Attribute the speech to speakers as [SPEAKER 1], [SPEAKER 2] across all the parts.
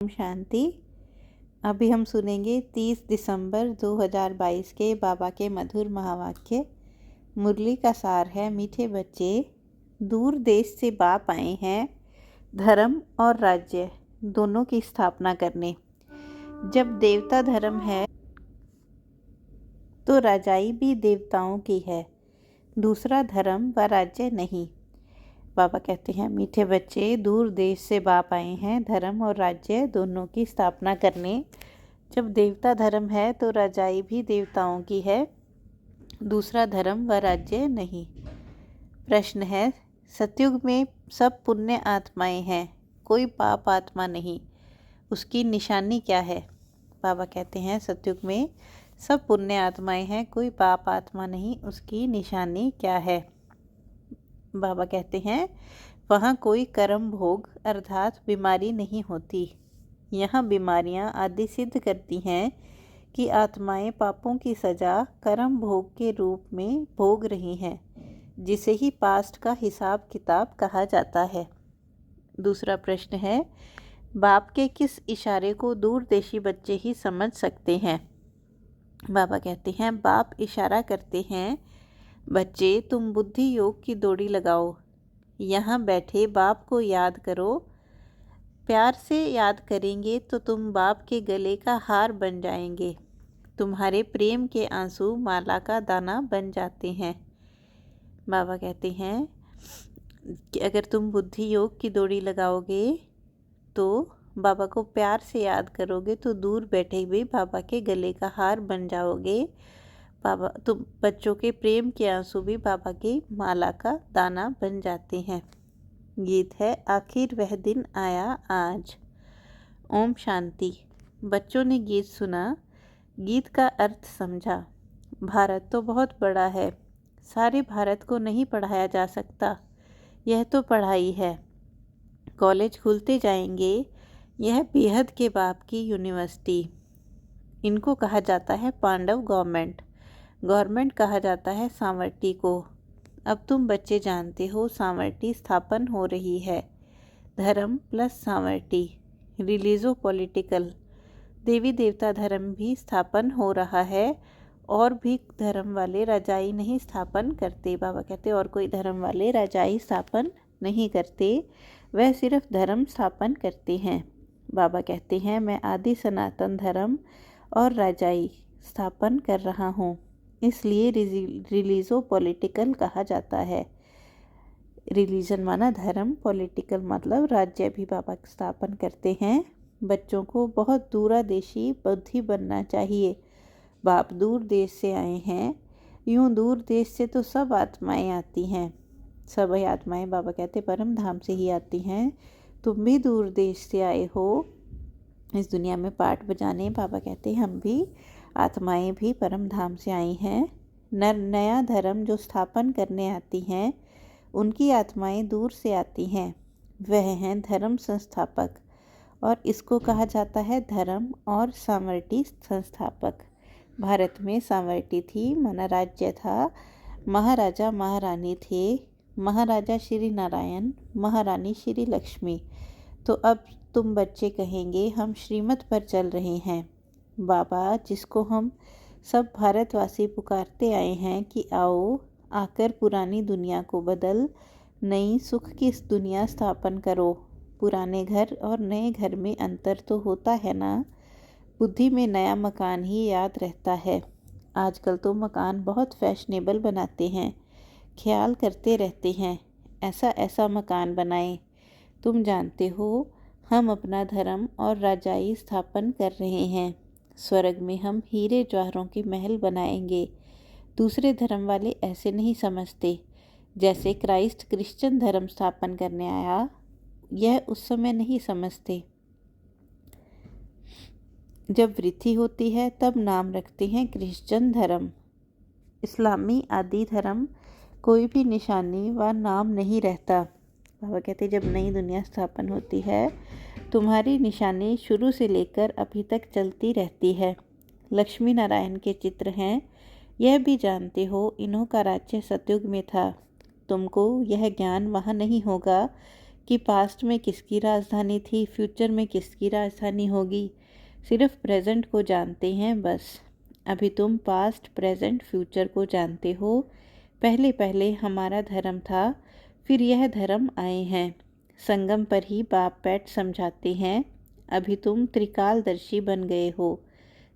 [SPEAKER 1] ओम शांति। अभी हम सुनेंगे 30 दिसंबर 2022 के बाबा के मधुर महावाक्य। मुरली का सार है, मीठे बच्चे, दूर देश से बाप आए हैं धर्म और राज्य दोनों की स्थापना करने। जब देवता धर्म है तो राजाई भी देवताओं की है, दूसरा धर्म व राज्य नहीं। बाबा कहते हैं, मीठे बच्चे, दूर देश से बाप आए हैं धर्म और राज्य दोनों की स्थापना करने। जब देवता धर्म है तो राजाई भी देवताओं की है, दूसरा धर्म व राज्य नहीं। प्रश्न है, सतयुग में सब पुण्य आत्माएं हैं, कोई पाप आत्मा नहीं, उसकी निशानी क्या है? बाबा कहते हैं, सतयुग में सब पुण्य आत्माएं हैं, कोई पाप आत्मा नहीं, उसकी निशानी क्या है? बाबा कहते हैं, वहाँ कोई कर्म भोग अर्थात बीमारी नहीं होती। यहाँ बीमारियाँ आदि सिद्ध करती हैं कि आत्माएं पापों की सज़ा कर्म भोग के रूप में भोग रही हैं, जिसे ही पास्ट का हिसाब किताब कहा जाता है। दूसरा प्रश्न है, बाप के किस इशारे को दूरदेशी बच्चे ही समझ सकते हैं? बाबा कहते हैं, बाप इशारा करते हैं, बच्चे तुम बुद्धि योग की दौड़ी लगाओ, यहाँ बैठे बाप को याद करो, प्यार से याद करेंगे तो तुम बाप के गले का हार बन जाएंगे, तुम्हारे प्रेम के आंसू माला का दाना बन जाते हैं। बाबा कहते हैं कि अगर तुम बुद्धि योग की दौड़ी लगाओगे तो बाबा को प्यार से याद करोगे तो दूर बैठे हुए बाबा के गले का हार बन जाओगे। बाबा तुम बच्चों के प्रेम के आंसू भी बाबा की माला का दाना बन जाते हैं। गीत है, आखिर वह दिन आया आज। ओम शांति। बच्चों ने गीत सुना, गीत का अर्थ समझा। भारत तो बहुत बड़ा है, सारे भारत को नहीं पढ़ाया जा सकता, यह तो पढ़ाई है। कॉलेज खुलते जाएंगे, यह बेहद के बाप की यूनिवर्सिटी। इनको कहा जाता है पांडव गवर्नमेंट, गवर्नमेंट कहा जाता है सांवरटी को। अब तुम बच्चे जानते हो सांवरटी स्थापन हो रही है। धर्म प्लस सांवरटी, रिलीजो पॉलिटिकल, देवी देवता धर्म भी स्थापन हो रहा है। और भी धर्म वाले रजाई नहीं स्थापन करते। बाबा कहते और कोई धर्म वाले रजाई स्थापन नहीं करते, वह सिर्फ धर्म स्थापन करते हैं। बाबा कहते हैं, मैं आदि सनातन धर्म और राजाई स्थापन कर रहा हूँ, इसलिए रिलीजो पॉलिटिकल कहा जाता है। रिलीजन माना धर्म, पॉलिटिकल मतलब राज्य भी बाबा स्थापन करते हैं। बच्चों को बहुत दूरदेशी बुद्धि बनना चाहिए। बाप दूर देश से आए हैं, यूँ दूर देश से तो सब आत्माएं आती हैं, सभी आत्माएं बाबा कहते परम धाम से ही आती हैं। तुम भी दूर देश से आए हो इस दुनिया में पाठ बजाने। बाबा कहते हैं, हम भी आत्माएं भी परम धाम से आई हैं। नया धर्म जो स्थापन करने आती हैं, उनकी आत्माएं दूर से आती हैं, वह हैं धर्म संस्थापक, और इसको कहा जाता है धर्म और सांवरटी संस्थापक। भारत में सांवरटी थी, माना राज्य था, महाराजा महारानी थे, महाराजा श्री नारायण, महारानी श्री लक्ष्मी। तो अब तुम बच्चे कहेंगे, हम श्रीमत पर चल रहे हैं। बाबा जिसको हम सब भारतवासी पुकारते आए हैं कि आओ आकर पुरानी दुनिया को बदल नई सुख की दुनिया स्थापन करो। पुराने घर और नए घर में अंतर तो होता है ना, बुद्धि में नया मकान ही याद रहता है। आजकल तो मकान बहुत फैशनेबल बनाते हैं, ख्याल करते रहते हैं ऐसा ऐसा मकान बनाएं। तुम जानते हो हम अपना धर्म और राजाई स्थापन कर रहे हैं। स्वर्ग में हम हीरे जवाहरों के महल बनाएंगे। दूसरे धर्म वाले ऐसे नहीं समझते। जैसे क्राइस्ट क्रिश्चियन धर्म स्थापन करने आया, यह उस समय नहीं समझते। जब वृद्धि होती है तब नाम रखते हैं क्रिश्चियन धर्म। इस्लामी आदि धर्म कोई भी निशानी व नाम नहीं रहता। बाबा कहते जब नई दुनिया स्थापन होती है, तुम्हारी निशानी शुरू से लेकर अभी तक चलती रहती है। लक्ष्मी नारायण के चित्र हैं, यह भी जानते हो इन्हों का राज्य सतयुग में था। तुमको यह ज्ञान वहाँ नहीं होगा कि पास्ट में किसकी राजधानी थी, फ्यूचर में किसकी राजधानी होगी। सिर्फ प्रेजेंट को जानते हैं बस। अभी तुम पास्ट प्रेजेंट फ्यूचर को जानते हो। पहले पहले हमारा धर्म था, फिर यह धर्म आए हैं। संगम पर ही बाप बैठ समझाते हैं। अभी तुम त्रिकालदर्शी बन गए हो।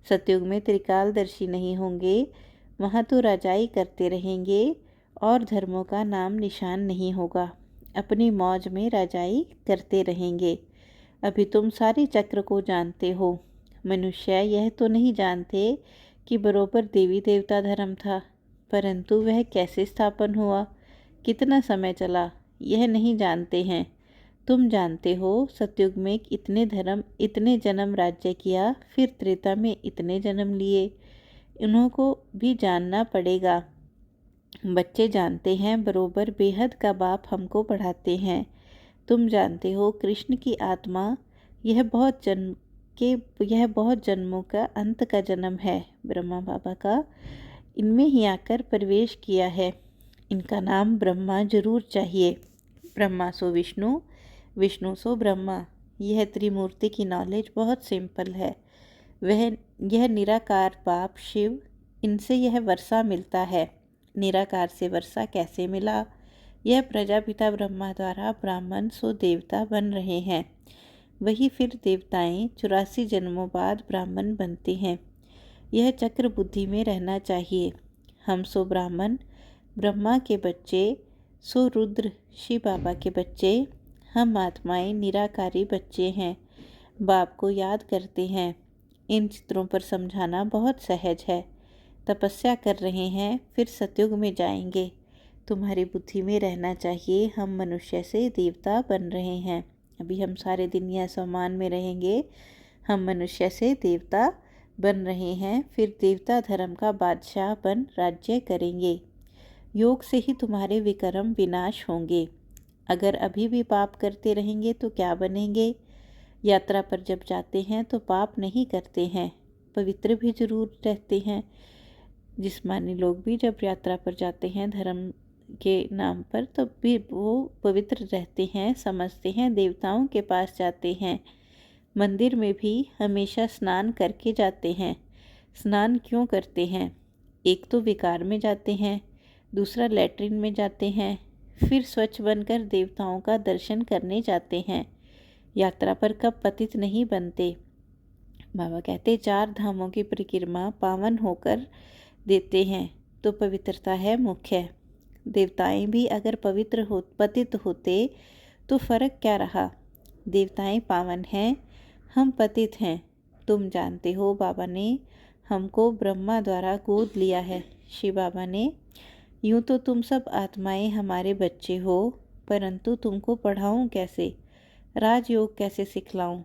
[SPEAKER 1] सतयुग में त्रिकालदर्शी नहीं होंगे, वहाँ तो राजाई करते रहेंगे और धर्मों का नाम निशान नहीं होगा। अपनी मौज में राजाई करते रहेंगे। अभी तुम सारे चक्र को जानते हो। मनुष्य यह तो नहीं जानते कि बरोबर देवी देवता धर्म था, परंतु वह कैसे स्थापन हुआ, कितना समय चला, यह नहीं जानते हैं। तुम जानते हो सतयुग में इतने जन्म राज्य किया, फिर त्रेता में इतने जन्म लिए। इन्हों को भी जानना पड़ेगा। बच्चे जानते हैं बरोबर बेहद का बाप हमको पढ़ाते हैं। तुम जानते हो कृष्ण की आत्मा यह बहुत जन्मों का अंत का जन्म है, ब्रह्मा बाबा का इनमें ही आकर प्रवेश किया है। इनका नाम ब्रह्मा जरूर चाहिए। ब्रह्मा सो विष्णु, विष्णु सो ब्रह्मा। यह त्रिमूर्ति की नॉलेज बहुत सिंपल है। यह निराकार बाप शिव, इनसे यह वर्षा मिलता है। निराकार से वर्षा कैसे मिला? यह प्रजापिता ब्रह्मा द्वारा ब्राह्मण सो देवता बन रहे हैं। वही फिर देवताएं 84 जन्मों बाद ब्राह्मण बनते हैं। यह चक्र बुद्धि में रहना चाहिए। हम सो ब्राह्मण, ब्रह्मा के बच्चे, सो रुद्र शिव बाबा के बच्चे। हम आत्माएं निराकारी बच्चे हैं, बाप को याद करते हैं। इन चित्रों पर समझाना बहुत सहज है। तपस्या कर रहे हैं, फिर सतयुग में जाएंगे। तुम्हारी बुद्धि में रहना चाहिए हम मनुष्य से देवता बन रहे हैं। अभी हम सारे दुनिया समान में रहेंगे, हम मनुष्य से देवता बन रहे हैं, फिर देवता धर्म का बादशाह बन राज्य करेंगे। योग से ही तुम्हारे विक्रम विनाश होंगे। अगर अभी भी पाप करते रहेंगे तो क्या बनेंगे? यात्रा पर जब जाते हैं तो पाप नहीं करते हैं, पवित्र भी जरूर रहते हैं। जिस्मानी लोग भी जब यात्रा पर जाते हैं धर्म के नाम पर, तब भी वो पवित्र रहते हैं, समझते हैं देवताओं के पास जाते हैं। मंदिर में भी हमेशा स्नान करके जाते हैं। स्नान क्यों करते हैं? एक तो विकार में जाते हैं, दूसरा लैट्रिन में जाते हैं, फिर स्वच्छ बनकर देवताओं का दर्शन करने जाते हैं। यात्रा पर कब पतित नहीं बनते। बाबा कहते 4 धामों की परिक्रमा पावन होकर देते हैं, तो पवित्रता है मुख्य। देवताएं भी अगर पतित होते तो फर्क क्या रहा? देवताएं पावन हैं, हम पतित हैं। तुम जानते हो बाबा ने हमको ब्रह्मा द्वारा गोद लिया है। शिव बाबा ने, यूँ तो तुम सब आत्माएं हमारे बच्चे हो, परंतु तुमको पढ़ाऊँ कैसे, राजयोग कैसे सिखलाऊं?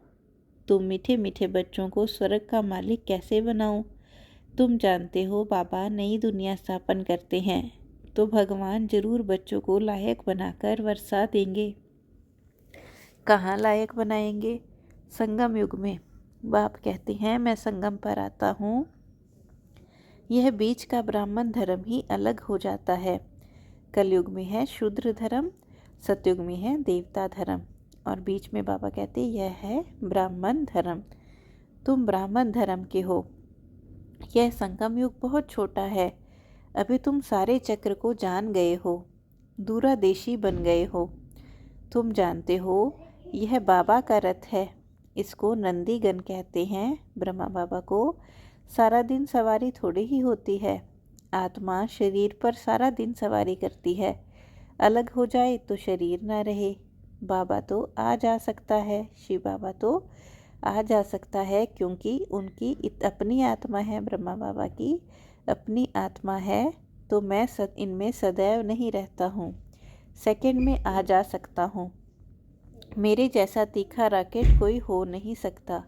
[SPEAKER 1] तुम मीठे मीठे बच्चों को स्वर्ग का मालिक कैसे बनाऊं? तुम जानते हो बाबा नई दुनिया स्थापन करते हैं, तो भगवान जरूर बच्चों को लायक बनाकर वर्षा देंगे। कहाँ लायक बनाएंगे? संगम युग में। बाप कहते हैं मैं संगम पर आता हूँ, यह बीच का ब्राह्मण धर्म ही अलग हो जाता है। कलयुग में है शूद्र धर्म, सतयुग में है देवता धर्म, और बीच में बाबा कहते यह है ब्राह्मण धर्म। तुम ब्राह्मण धर्म के हो। यह संगम युग बहुत छोटा है। अभी तुम सारे चक्र को जान गए हो, दूरादेशी बन गए हो। तुम जानते हो यह बाबा का रथ है, इसको नंदीगण कहते हैं। ब्रह्मा बाबा को सारा दिन सवारी थोड़ी ही होती है। आत्मा शरीर पर सारा दिन सवारी करती है, अलग हो जाए तो शरीर ना रहे। बाबा तो आ जा सकता है, शिव बाबा तो आ जा सकता है, क्योंकि उनकी अपनी आत्मा है। ब्रह्मा बाबा की अपनी आत्मा है, तो मैं इनमें सदैव नहीं रहता हूँ, सेकंड में आ जा सकता हूँ। मेरे जैसा तीखा रॉकेट कोई हो नहीं सकता।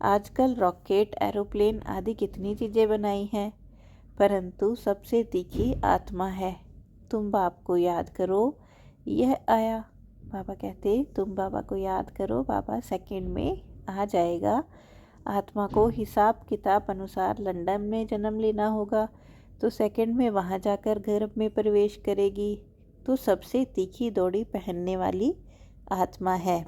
[SPEAKER 1] आजकल रॉकेट, एरोप्लेन आदि कितनी चीज़ें बनाई हैं, परंतु सबसे तीखी आत्मा है। तुम बाप को याद करो, यह आया। बाबा कहते तुम बाबा को याद करो, बाबा सेकंड में आ जाएगा। आत्मा को हिसाब किताब अनुसार लंदन में जन्म लेना होगा, तो सेकंड में वहाँ जाकर गर्भ में प्रवेश करेगी। तो सबसे तीखी दौड़ी पहनने वाली आत्मा है।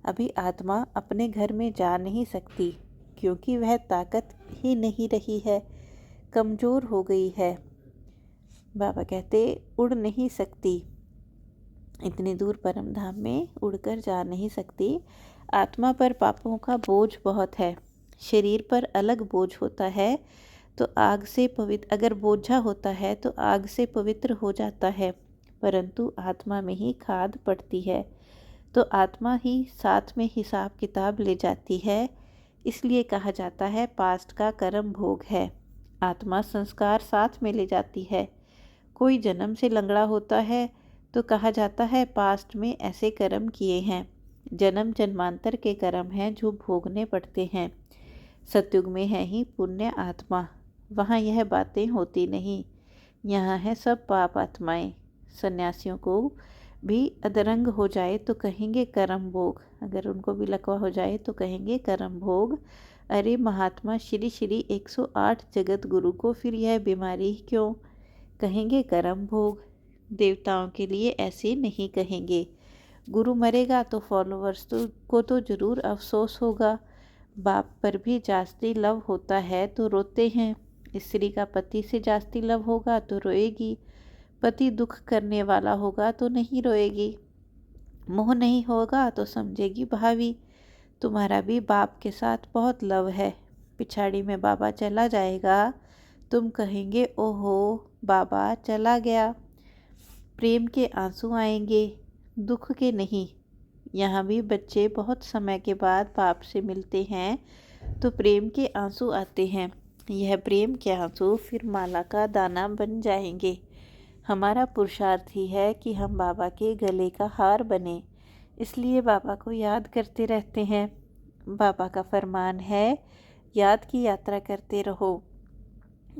[SPEAKER 1] अभी आत्मा अपने घर में जा नहीं सकती क्योंकि वह ताकत ही नहीं रही है, कमज़ोर हो गई है। बाबा कहते उड़ नहीं सकती, इतनी दूर परम धाम में उड़कर जा नहीं सकती। आत्मा पर पापों का बोझ बहुत है। शरीर पर अलग बोझ होता है तो आग से पवित्र, अगर बोझा होता है तो आग से पवित्र हो जाता है, परंतु आत्मा में ही खाद पड़ती है तो आत्मा ही साथ में हिसाब किताब ले जाती है। इसलिए कहा जाता है पास्ट का कर्म भोग है। आत्मा संस्कार साथ में ले जाती है। कोई जन्म से लंगड़ा होता है तो कहा जाता है पास्ट में ऐसे कर्म किए हैं, जन्म जन्मांतर के कर्म हैं जो भोगने पड़ते हैं। सतयुग में है ही पुण्य आत्मा, वहाँ यह बातें होती नहीं। यहाँ है सब पाप आत्माएं। सन्यासियों को भी अधरंग हो जाए तो कहेंगे कर्म भोग, अगर उनको भी लकवा हो जाए तो कहेंगे कर्म भोग। अरे महात्मा श्री श्री 108 जगत गुरु को फिर यह बीमारी क्यों, कहेंगे कर्म भोग। देवताओं के लिए ऐसे नहीं कहेंगे। गुरु मरेगा तो फॉलोअर्स को तो जरूर अफसोस होगा। बाप पर भी जास्ती लव होता है तो रोते हैं। स्त्री का पति से जास्ती लव होगा तो रोएगी। पति दुख करने वाला होगा तो नहीं रोएगी। मोह नहीं होगा तो समझेगी भावी तुम्हारा भी बाप के साथ बहुत लव है। पिछाड़ी में बाबा चला जाएगा, तुम कहेंगे ओहो बाबा चला गया। प्रेम के आंसू आएंगे, दुख के नहीं। यहाँ भी बच्चे बहुत समय के बाद बाप से मिलते हैं तो प्रेम के आंसू आते हैं। यह प्रेम के आंसू फिर माला का दाना बन जाएंगे। हमारा पुरुषार्थ ही है कि हम बाबा के गले का हार बने, इसलिए बाबा को याद करते रहते हैं। बाबा का फरमान है याद की यात्रा करते रहो।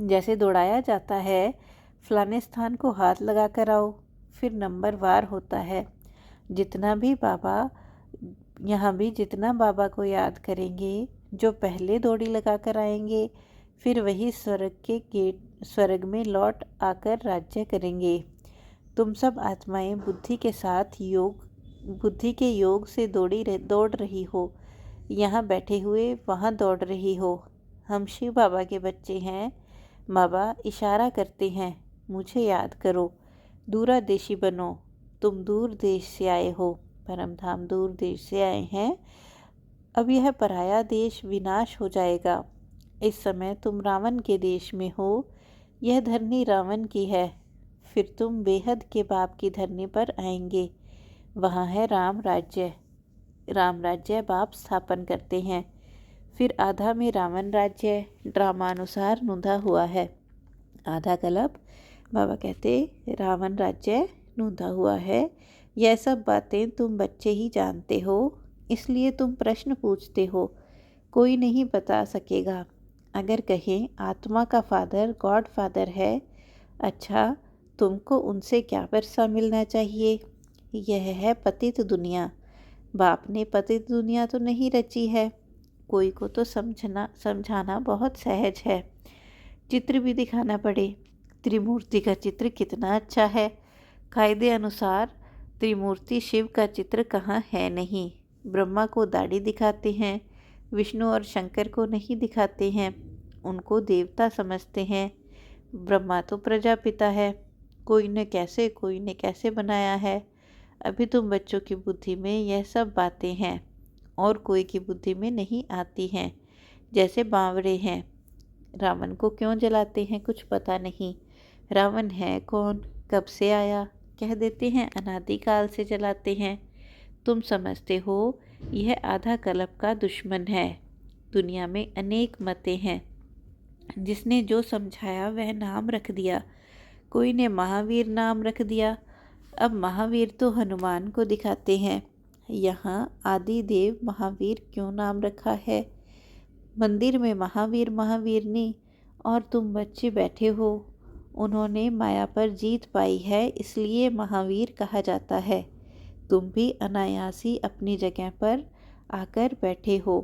[SPEAKER 1] जैसे दौड़ाया जाता है फलाने स्थान को हाथ लगा कर आओ, फिर नंबर वार होता है। जितना भी बाबा, यहाँ भी जितना बाबा को याद करेंगे, जो पहले दौड़ी लगा कर आएंगे फिर वही स्वर्ग में लौट आकर राज्य करेंगे। तुम सब आत्माएं बुद्धि के साथ बुद्धि के योग से दौड़ रही हो। यहाँ बैठे हुए वहाँ दौड़ रही हो। हम शिव बाबा के बच्चे हैं। बाबा इशारा करते हैं मुझे याद करो, दूरादेशी बनो। तुम दूर देश से आए हो, परम धाम दूर देश से आए हैं। अब यह पराया देश विनाश हो जाएगा। इस समय तुम रावण के देश में हो, यह धरनी रावण की है। फिर तुम बेहद के बाप की धरनी पर आएंगे, वहाँ है राम राज्य। राम राज्य बाप स्थापन करते हैं। फिर आधा में रावण राज्य ड्रामानुसार नूंधा हुआ है। आधा कल्प बाबा कहते रावण राज्य नूंधा हुआ है। यह सब बातें तुम बच्चे ही जानते हो, इसलिए तुम प्रश्न पूछते हो। कोई नहीं बता सकेगा। अगर कहें आत्मा का फादर गॉड फादर है, अच्छा तुमको उनसे क्या वर्षा मिलना चाहिए। यह है पतित दुनिया। बाप ने पतित दुनिया तो नहीं रची है। कोई को तो समझाना बहुत सहज है, चित्र भी दिखाना पड़े। त्रिमूर्ति का चित्र कितना अच्छा है। कायदे अनुसार त्रिमूर्ति शिव का चित्र कहाँ है नहीं। ब्रह्मा को दाढ़ी दिखाते हैं, विष्णु और शंकर को नहीं दिखाते हैं, उनको देवता समझते हैं। ब्रह्मा तो प्रजापिता है, कोई ने कैसे बनाया है। अभी तुम बच्चों की बुद्धि में यह सब बातें हैं और कोई की बुद्धि में नहीं आती हैं। जैसे बावरे हैं, रावण को क्यों जलाते हैं कुछ पता नहीं। रावण है कौन, कब से आया, कह देते हैं अनादिकाल से जलाते हैं। तुम समझते हो यह आधा कल्प का दुश्मन है। दुनिया में अनेक मतें हैं, जिसने जो समझाया वह नाम रख दिया। कोई ने महावीर नाम रख दिया। अब महावीर तो हनुमान को दिखाते हैं, यहाँ आदि देव महावीर क्यों नाम रखा है। मंदिर में महावीर महावीरनी और तुम बच्चे बैठे हो। उन्होंने माया पर जीत पाई है, इसलिए महावीर कहा जाता है। तुम भी अनायासी अपनी जगह पर आकर बैठे हो।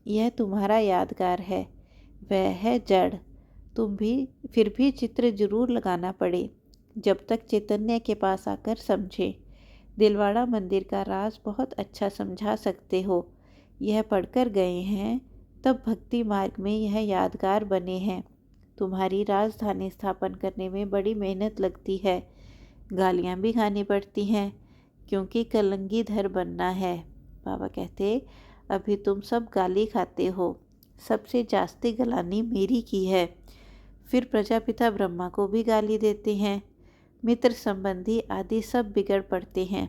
[SPEAKER 1] यह तुम्हारा यादगार है, वह है जड़। तुम भी फिर भी चित्र जरूर लगाना पड़े, जब तक चैतन्य के पास आकर समझे। दिलवाड़ा मंदिर का राज बहुत अच्छा समझा सकते हो। यह पढ़कर गए हैं, तब भक्ति मार्ग में यह यादगार बने हैं। तुम्हारी राजधानी स्थापन करने में बड़ी मेहनत लगती है, गालियाँ भी खानी पड़ती हैं, क्योंकि कलंगीधर बनना है। बाबा कहते, अभी तुम सब गाली खाते हो, सबसे जास्ती गलानी मेरी की है। फिर प्रजापिता ब्रह्मा को भी गाली देते हैं। मित्र संबंधी आदि सब बिगड़ पड़ते हैं।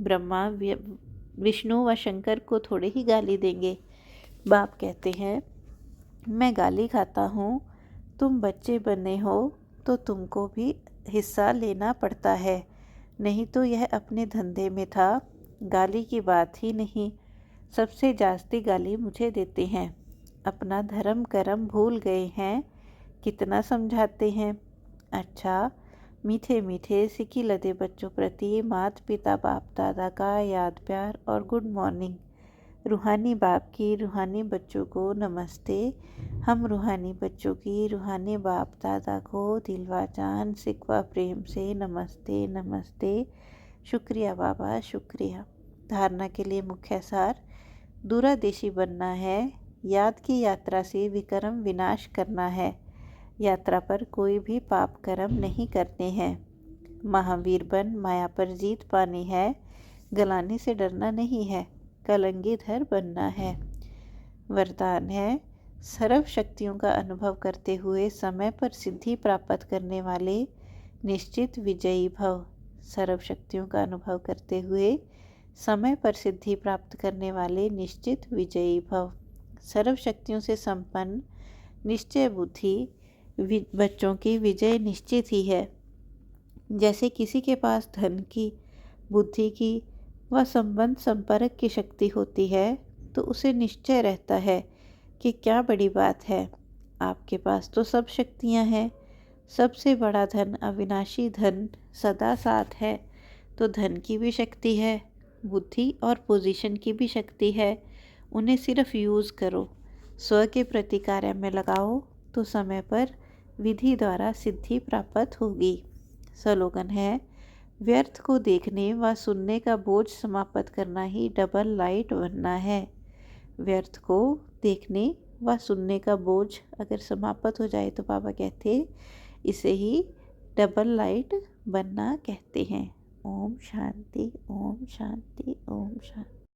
[SPEAKER 1] ब्रह्मा विष्णु व शंकर को थोड़े ही गाली देंगे। बाप कहते हैं, मैं गाली खाता हूँ, तुम बच्चे बने हो तो तुमको भी हिस्सा लेना पड़ता है, नहीं तो यह अपने धंधे में था, गाली की बात ही नहीं। सबसे जास्ती गाली मुझे देते हैं। अपना धर्म कर्म भूल गए हैं, कितना समझाते हैं। अच्छा, मीठे मीठे सिकी लदे बच्चों प्रति माता पिता बाप दादा का याद प्यार और गुड मॉर्निंग। रूहानी बाप की रूहानी बच्चों को नमस्ते। हम रूहानी बच्चों की रूहानी बाप दादा को दिलवा जान सिकवा प्रेम से नमस्ते नमस्ते। शुक्रिया बाबा, शुक्रिया। धारणा के लिए मुख्य सार, दूरादेशी बनना है, याद की यात्रा से विकर्म विनाश करना है। यात्रा पर कोई भी पाप कर्म नहीं करते हैं। महावीर बन माया पर जीत पानी है, गलाने से डरना नहीं है, कलंगीधर बनना है। वरदान है, सर्व शक्तियों का अनुभव करते हुए समय पर सिद्धि प्राप्त करने वाले निश्चित विजयी भव। सर्व शक्तियों का अनुभव करते हुए समय पर सिद्धि प्राप्त करने वाले निश्चित विजयी भव। सर्व शक्तियों से संपन्न निश्चय बुद्धि बच्चों की विजय निश्चित ही है। जैसे किसी के पास धन की, बुद्धि की व संबंध संपर्क की शक्ति होती है, तो उसे निश्चय रहता है कि क्या बड़ी बात है, आपके पास तो सब शक्तियां हैं। सबसे बड़ा धन अविनाशी धन सदा साथ है, तो धन की भी शक्ति है, बुद्धि और पोजीशन की भी शक्ति है। उन्हें सिर्फ यूज़ करो, स्व के प्रति कार्य में लगाओ, तो समय पर विधि द्वारा सिद्धि प्राप्त होगी। स्लोगन है, व्यर्थ को देखने व सुनने का बोझ समाप्त करना ही डबल लाइट बनना है। व्यर्थ को देखने व सुनने का बोझ अगर समाप्त हो जाए तो बाबा कहते इसे ही डबल लाइट बनना कहते हैं। ओम शांति, ओम शांति, ओम शांति।